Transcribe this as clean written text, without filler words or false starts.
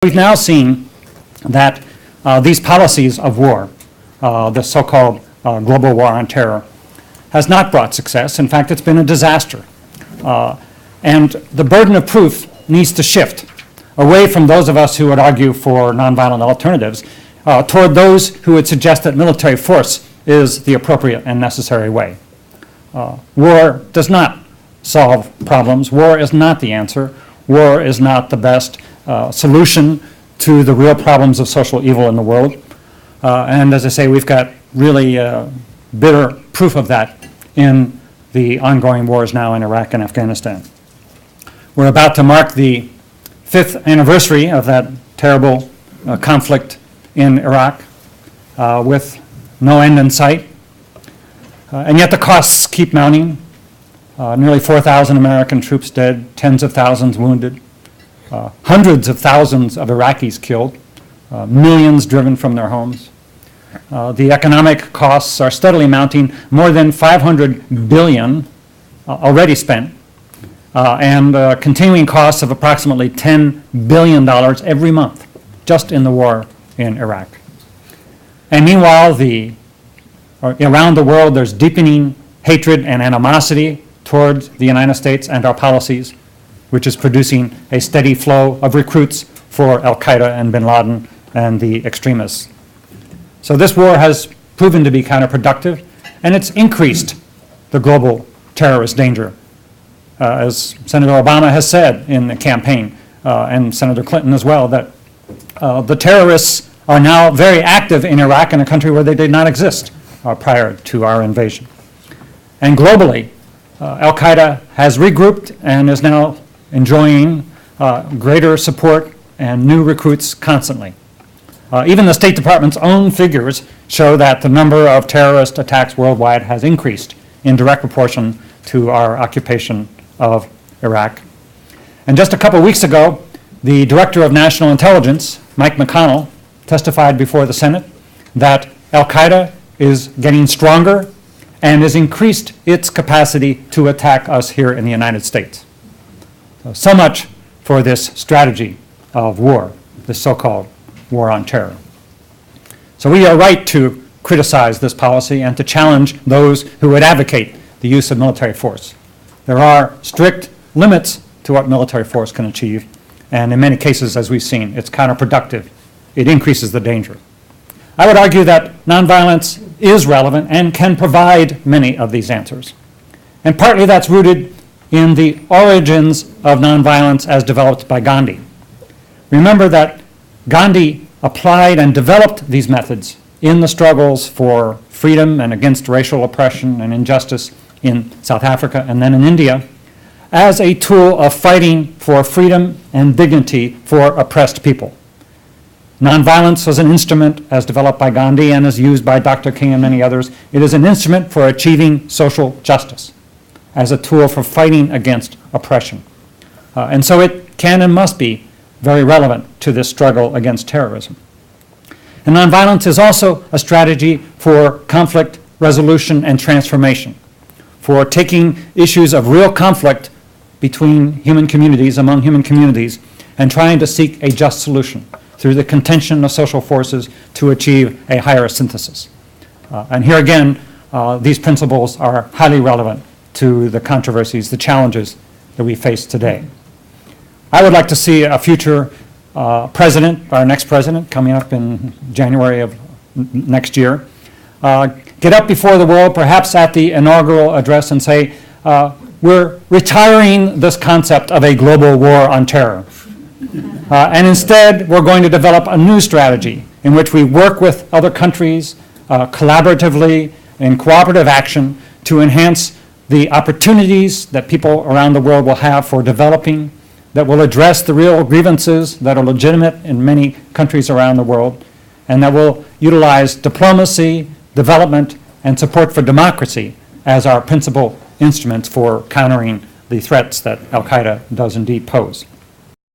We've now seen that these policies of war, the so-called global war on terror, has not brought success. In fact, it's been a disaster. And the burden of proof needs to shift away from those of us who would argue for nonviolent alternatives toward those who would suggest that military force is the appropriate and necessary way. War does not solve problems. War is not the answer. War is not the best solution to the real problems of social evil in the world. And as I say, we've got really bitter proof of that in the ongoing wars now in Iraq and Afghanistan. We're about to mark the 5th anniversary of that terrible conflict in Iraq with no end in sight. And yet the costs keep mounting. Nearly 4,000 American troops dead, tens of thousands wounded, hundreds of thousands of Iraqis killed, millions driven from their homes. The economic costs are steadily mounting, more than $500 billion already spent, and continuing costs of approximately $10 billion every month, just in the war in Iraq. And meanwhile, around the world, there's deepening hatred and animosity towards the United States and our policies, which is producing a steady flow of recruits for al-Qaeda and bin Laden and the extremists. So this war has proven to be counterproductive, and it's increased the global terrorist danger. As Senator Obama has said in the campaign, and Senator Clinton as well, that the terrorists are now very active in Iraq, in a country where they did not exist prior to our invasion. And globally, al-Qaeda has regrouped and is now enjoying greater support and new recruits constantly. Even the State Department's own figures show that the number of terrorist attacks worldwide has increased in direct proportion to our occupation of Iraq. And just a couple weeks ago, the Director of National Intelligence, Mike McConnell, testified before the Senate that al-Qaeda is getting stronger and has increased its capacity to attack us here in the United States. So much for this strategy of war, this so-called war on terror. So we are right to criticize this policy and to challenge those who would advocate the use of military force. There are strict limits to what military force can achieve, and in many cases, as we've seen, it's counterproductive. It increases the danger. I would argue that nonviolence is relevant and can provide many of these answers. And partly that's rooted in the origins of nonviolence as developed by Gandhi. Remember that Gandhi applied and developed these methods in the struggles for freedom and against racial oppression and injustice in South Africa and then in India as a tool of fighting for freedom and dignity for oppressed people. Nonviolence was an instrument as developed by Gandhi and is used by Dr. King and many others. It is an instrument for achieving social justice as a tool for fighting against oppression. And so it can and must be very relevant to this struggle against terrorism. And nonviolence is also a strategy for conflict resolution and transformation, for taking issues of real conflict between human communities, among human communities, and trying to seek a just solution through the contention of social forces to achieve a higher synthesis. And here again, these principles are highly relevant to the controversies, the challenges that we face today. I would like to see a future president, our next president, coming up in January of next year, get up before the world, perhaps at the inaugural address, and say, we're retiring this concept of a global war on terror. And instead, we're going to develop a new strategy in which we work with other countries collaboratively in cooperative action to enhance the opportunities that people around the world will have for developing, that will address the real grievances that are legitimate in many countries around the world, and that will utilize diplomacy, development, and support for democracy as our principal instruments for countering the threats that al-Qaeda does indeed pose.